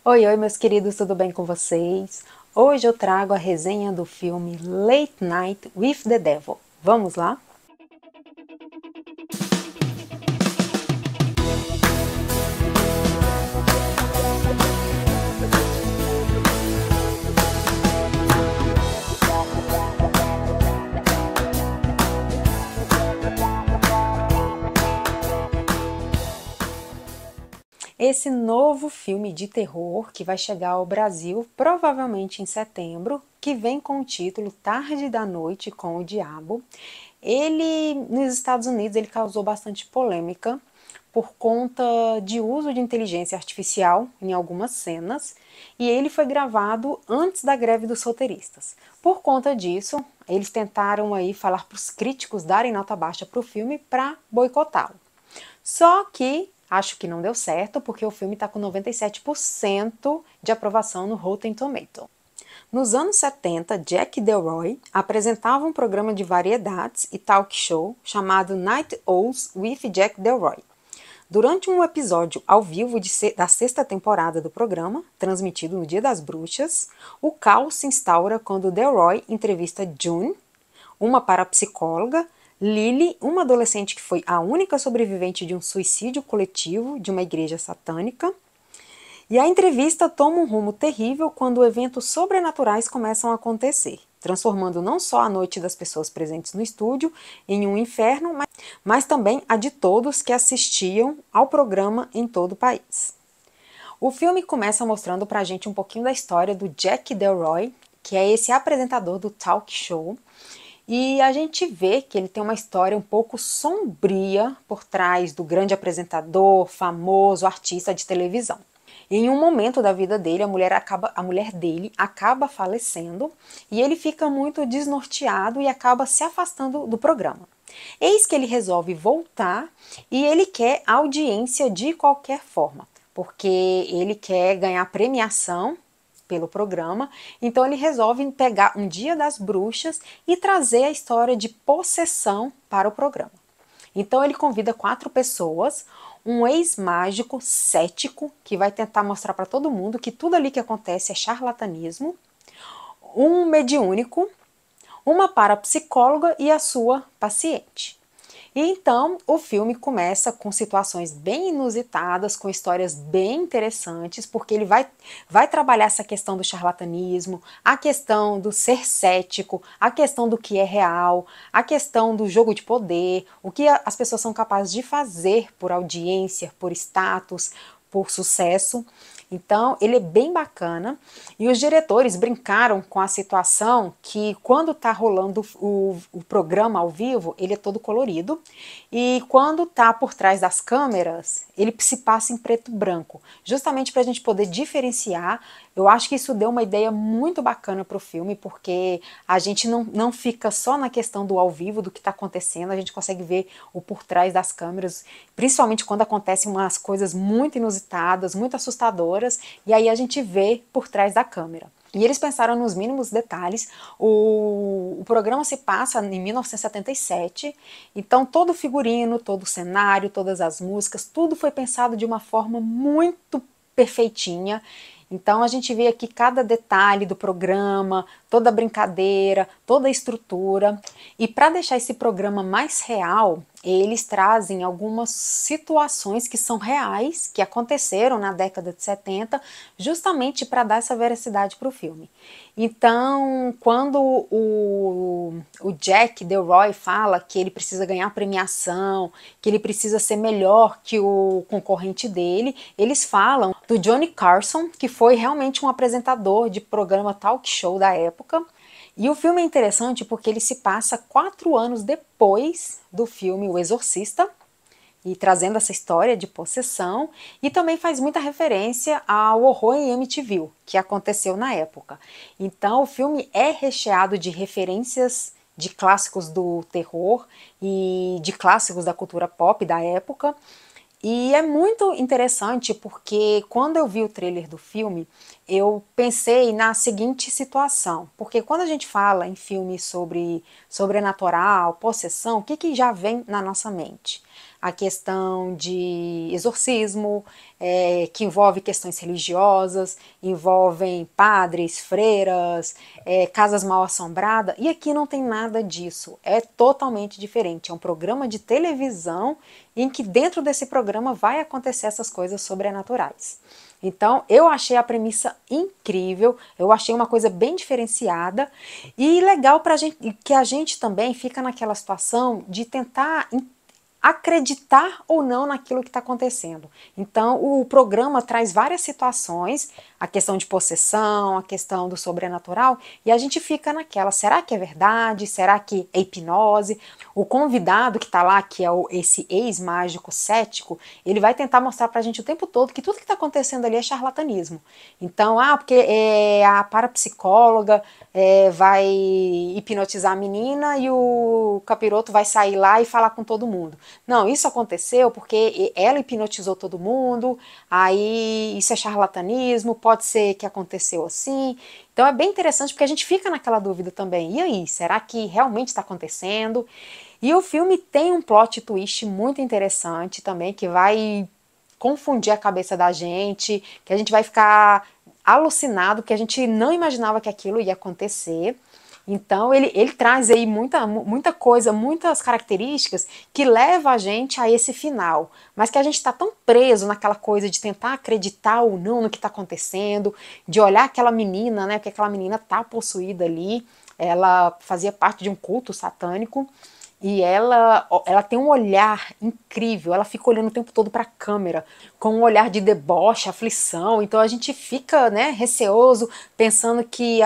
Oi, oi, meus queridos, tudo bem com vocês? Hoje eu trago a resenha do filme Late Night with the Devil. Vamos lá? Esse novo filme de terror que vai chegar ao Brasil provavelmente em setembro, que vem com o título Tarde da Noite com o Diabo. Ele, nos Estados Unidos, ele causou bastante polêmica por conta de uso de inteligência artificial em algumas cenas, e ele foi gravado antes da greve dos roteiristas. Por conta disso, eles tentaram aí falar para os críticos darem nota baixa para o filme para boicotá-lo. Só que acho que não deu certo, porque o filme está com 97% de aprovação no Rotten Tomatoes. Nos anos 70, Jack Delroy apresentava um programa de variedades e talk show chamado Night Owls with Jack Delroy. Durante um episódio ao vivo da sexta temporada do programa, transmitido no Dia das Bruxas, o caos se instaura quando Delroy entrevista June, uma parapsicóloga, Lily, uma adolescente que foi a única sobrevivente de um suicídio coletivo de uma igreja satânica. E a entrevista toma um rumo terrível quando eventos sobrenaturais começam a acontecer, transformando não só a noite das pessoas presentes no estúdio em um inferno, mas também a de todos que assistiam ao programa em todo o país. O filme começa mostrando pra gente um pouquinho da história do Jack Delroy, que é esse apresentador do talk show, e a gente vê que ele tem uma história um pouco sombria por trás do grande apresentador, famoso artista de televisão. Em um momento da vida dele, a mulher dele acaba falecendo e ele fica muito desnorteado e acaba se afastando do programa. Eis que ele resolve voltar e ele quer audiência de qualquer forma, porque ele quer ganhar premiação pelo programa, então ele resolve pegar um Dia das Bruxas e trazer a história de possessão para o programa. Então ele convida 4 pessoas, um ex-mágico cético, que vai tentar mostrar para todo mundo que tudo ali que acontece é charlatanismo, um mediúnico, uma parapsicóloga e a sua paciente. E então o filme começa com situações bem inusitadas, com histórias bem interessantes, porque ele vai trabalhar essa questão do charlatanismo, a questão do ser cético, a questão do que é real, a questão do jogo de poder, o que as pessoas são capazes de fazer por audiência, por status, por sucesso. Então, ele é bem bacana e os diretores brincaram com a situação que quando tá rolando o programa ao vivo, ele é todo colorido e quando tá por trás das câmeras, ele se passa em preto e branco, justamente para a gente poder diferenciar. Eu acho que isso deu uma ideia muito bacana para o filme, porque a gente não fica só na questão do ao vivo, do que está acontecendo, a gente consegue ver o por trás das câmeras, principalmente quando acontecem umas coisas muito inusitadas, muito assustadoras, e aí a gente vê por trás da câmera. E eles pensaram nos mínimos detalhes. O programa se passa em 1977, então todo o figurino, todo o cenário, todas as músicas, tudo foi pensado de uma forma muito perfeitinha. Então a gente vê aqui cada detalhe do programa, toda a brincadeira, toda a estrutura. E para deixar esse programa mais real, eles trazem algumas situações que são reais, que aconteceram na década de 70, justamente para dar essa veracidade para o filme. Então, quando o Jack Delroy fala que ele precisa ganhar premiação, que ele precisa ser melhor que o concorrente dele, eles falam do Johnny Carson, que foi realmente um apresentador de programa talk show da época. E o filme é interessante porque ele se passa 4 anos depois do filme O Exorcista, e trazendo essa história de possessão, e também faz muita referência ao horror em Amityville, que aconteceu na época. Então o filme é recheado de referências de clássicos do terror e de clássicos da cultura pop da época. E é muito interessante porque quando eu vi o trailer do filme, eu pensei na seguinte situação. Porque quando a gente fala em filmes sobre sobrenatural, possessão, o que já vem na nossa mente? a questão de exorcismo, que envolve questões religiosas, envolvem padres, freiras, casas mal assombradas, e aqui não tem nada disso, é totalmente diferente, é um programa de televisão em que dentro desse programa vai acontecer essas coisas sobrenaturais. Então, eu achei a premissa incrível, eu achei uma coisa bem diferenciada e legal para gente, que a gente também fica naquela situação de tentar acreditar ou não naquilo que está acontecendo. Então, o programa traz várias situações, a questão de possessão, a questão do sobrenatural, e a gente fica naquela, será que é verdade? Será que é hipnose? O convidado que está lá, que é esse ex-mágico cético, ele vai tentar mostrar para a gente o tempo todo que tudo que está acontecendo ali é charlatanismo. Então, porque a parapsicóloga vai hipnotizar a menina e o capiroto vai sair lá e falar com todo mundo. Não, isso aconteceu porque ela hipnotizou todo mundo, aí isso é charlatanismo, pode ser que aconteceu assim. Então é bem interessante porque a gente fica naquela dúvida também. E aí, será que realmente está acontecendo? E o filme tem um plot twist muito interessante também, que vai confundir a cabeça da gente, que a gente vai ficar alucinado, porque a gente não imaginava que aquilo ia acontecer. Então ele traz aí muita coisa, muitas características que leva a gente a esse final, mas que a gente está tão preso naquela coisa de tentar acreditar ou não no que está acontecendo, de olhar aquela menina, né, porque aquela menina tá possuída ali, ela fazia parte de um culto satânico, e ela tem um olhar incrível, ela fica olhando o tempo todo para a câmera, com um olhar de deboche, aflição, então a gente fica, né, receoso, pensando que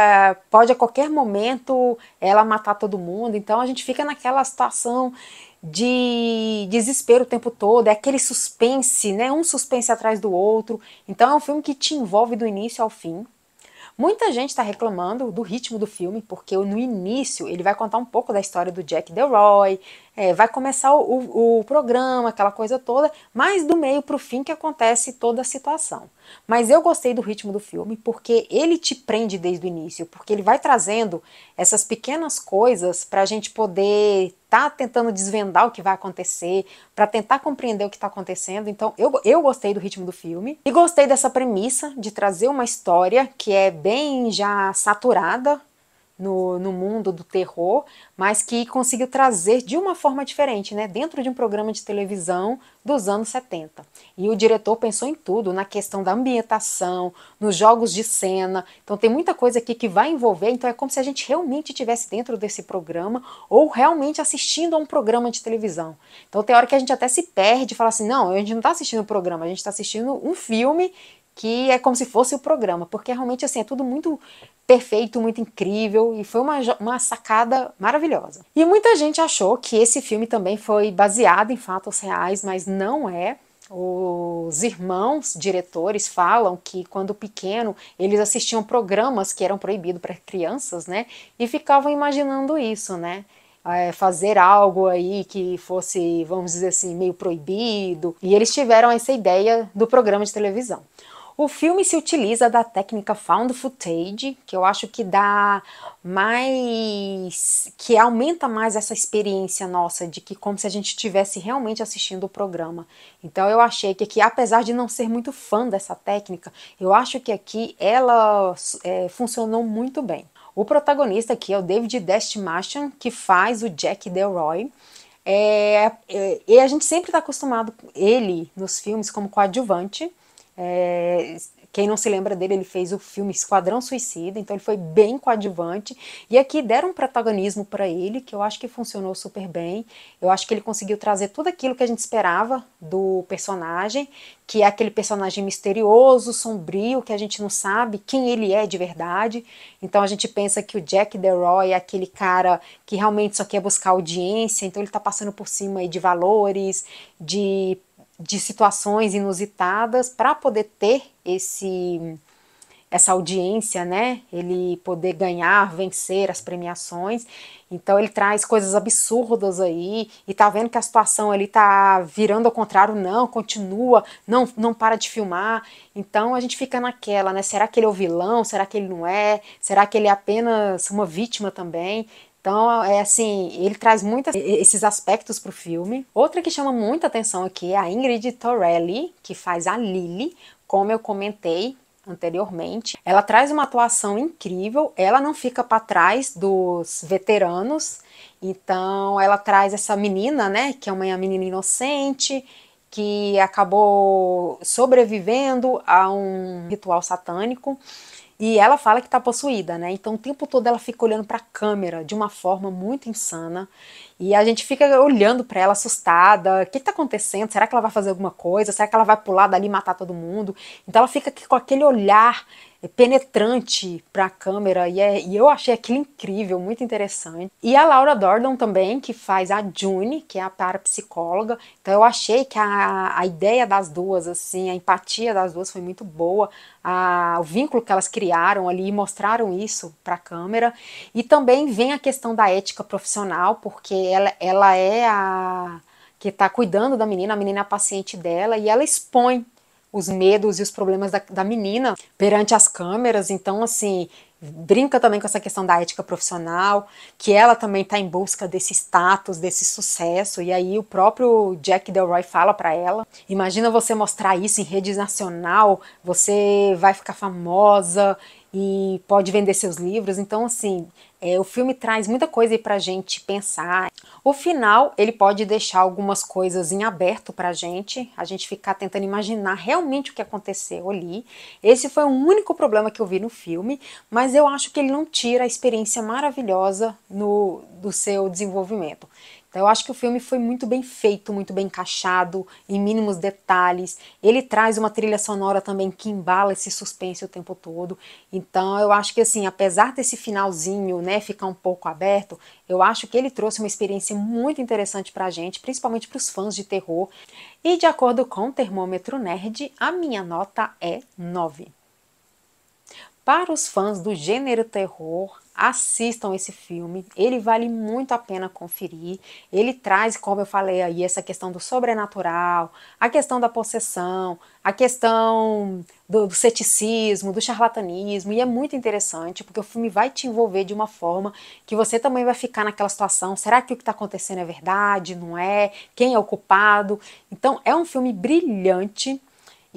pode a qualquer momento ela matar todo mundo, então a gente fica naquela situação de desespero o tempo todo, é aquele suspense, né, um suspense atrás do outro, então é um filme que te envolve do início ao fim. Muita gente está reclamando do ritmo do filme, porque no início ele vai contar um pouco da história do Jack Delroy, vai começar o programa, aquela coisa toda, mas do meio para o fim que acontece toda a situação. Mas eu gostei do ritmo do filme porque ele te prende desde o início, porque ele vai trazendo essas pequenas coisas para a gente poder tá tentando desvendar o que vai acontecer, para tentar compreender o que está acontecendo. Então eu gostei do ritmo do filme e gostei dessa premissa de trazer uma história que é bem já saturada no mundo do terror, mas que conseguiu trazer de uma forma diferente, né, dentro de um programa de televisão dos anos 70. E o diretor pensou em tudo, na questão da ambientação, nos jogos de cena, então tem muita coisa aqui que vai envolver, então é como se a gente realmente estivesse dentro desse programa ou realmente assistindo a um programa de televisão. Então tem hora que a gente até se perde e fala assim, não, a gente não está assistindo o programa, a gente está assistindo um filme que é como se fosse o programa, porque realmente assim é tudo muito perfeito, muito incrível e foi uma sacada maravilhosa. E muita gente achou que esse filme também foi baseado em fatos reais, mas não é. Os irmãos diretores falam que quando pequeno eles assistiam programas que eram proibidos para crianças, né? E ficavam imaginando isso, né? Fazer algo aí que fosse, vamos dizer assim, meio proibido. E eles tiveram essa ideia do programa de televisão. O filme se utiliza da técnica found footage, que eu acho que dá mais, que aumenta mais essa experiência nossa de que como se a gente estivesse realmente assistindo o programa. Então eu achei que aqui, apesar de não ser muito fã dessa técnica, eu acho que aqui ela funcionou muito bem. O protagonista aqui é o David Dastmalchian, que faz o Jack Delroy. E a gente sempre está acostumado com ele nos filmes como coadjuvante. Quem não se lembra dele, ele fez o filme Esquadrão Suicida, então ele foi bem coadjuvante. E aqui deram um protagonismo para ele, que eu acho que funcionou super bem. Eu acho que ele conseguiu trazer tudo aquilo que a gente esperava do personagem, que é aquele personagem misterioso, sombrio, que a gente não sabe quem ele é de verdade. Então a gente pensa que o Jack Delroy é aquele cara que realmente só quer buscar audiência, então ele está passando por cima aí de valores, de situações inusitadas para poder ter essa audiência, né? Ele poder ganhar, vencer as premiações. Então ele traz coisas absurdas aí e tá vendo que a situação ali tá virando ao contrário, não, continua, não para de filmar. Então a gente fica naquela, né? Será que ele é o vilão? Será que ele não é? Será que ele é apenas uma vítima também? Então, é assim, ele traz muitos esses aspectos para o filme. Outra que chama muita atenção aqui é a Ingrid Torelli, que faz a Lily, como eu comentei anteriormente. Ela traz uma atuação incrível, ela não fica para trás dos veteranos, então ela traz essa menina, né, que é uma menina inocente, que acabou sobrevivendo a um ritual satânico. E ela fala que tá possuída, né? Então o tempo todo ela fica olhando pra câmera de uma forma muito insana. E a gente fica olhando pra ela assustada. O que tá acontecendo? Será que ela vai fazer alguma coisa? Será que ela vai pular dali e matar todo mundo? Então ela fica com aquele olhar penetrante para a câmera e eu achei aquilo incrível, muito interessante. E a Laura Dordon também, que faz a June, que é a parapsicóloga. Então eu achei que a ideia das duas, assim, a empatia das duas foi muito boa, o vínculo que elas criaram ali e mostraram isso para a câmera. E também vem a questão da ética profissional, porque ela é a que está cuidando da menina, a menina é a paciente dela, e ela expõe os medos e os problemas da menina perante as câmeras. Então, assim, brinca também com essa questão da ética profissional, que ela também está em busca desse status, desse sucesso. E aí o próprio Jack Delroy fala para ela: imagina você mostrar isso em rede nacional, você vai ficar famosa e pode vender seus livros. Então, assim, o filme traz muita coisa aí pra gente pensar. O final, ele pode deixar algumas coisas em aberto pra a gente ficar tentando imaginar realmente o que aconteceu ali. Esse foi o único problema que eu vi no filme, mas eu acho que ele não tira a experiência maravilhosa do seu desenvolvimento. Então eu acho que o filme foi muito bem feito, muito bem encaixado, em mínimos detalhes. Ele traz uma trilha sonora também que embala esse suspense o tempo todo. Então eu acho que assim, apesar desse finalzinho, né, ficar um pouco aberto, eu acho que ele trouxe uma experiência muito interessante pra gente, principalmente para os fãs de terror. E de acordo com o Termômetro Nerd, a minha nota é 9. Para os fãs do gênero terror, assistam esse filme, ele vale muito a pena conferir. Ele traz, como eu falei aí, essa questão do sobrenatural, a questão da possessão, a questão do ceticismo, do charlatanismo, e é muito interessante, porque o filme vai te envolver de uma forma que você também vai ficar naquela situação: será que o que está acontecendo é verdade, não é? Quem é o culpado? Então é um filme brilhante,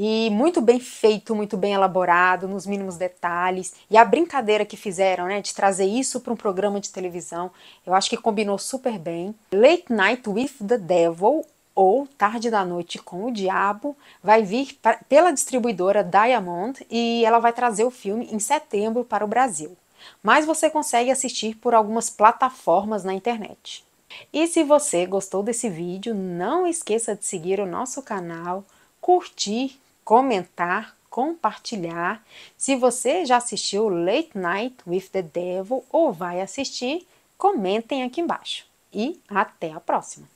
e muito bem feito, muito bem elaborado, nos mínimos detalhes. E a brincadeira que fizeram, né, de trazer isso para um programa de televisão, eu acho que combinou super bem. Late Night with the Devil, ou Tarde da Noite com o Diabo, vai vir pela distribuidora Diamond e ela vai trazer o filme em setembro para o Brasil. Mas você consegue assistir por algumas plataformas na internet. E se você gostou desse vídeo, não esqueça de seguir o nosso canal, curtir, comentar, compartilhar. Se você já assistiu Late Night with the Devil ou vai assistir, comentem aqui embaixo. E até a próxima!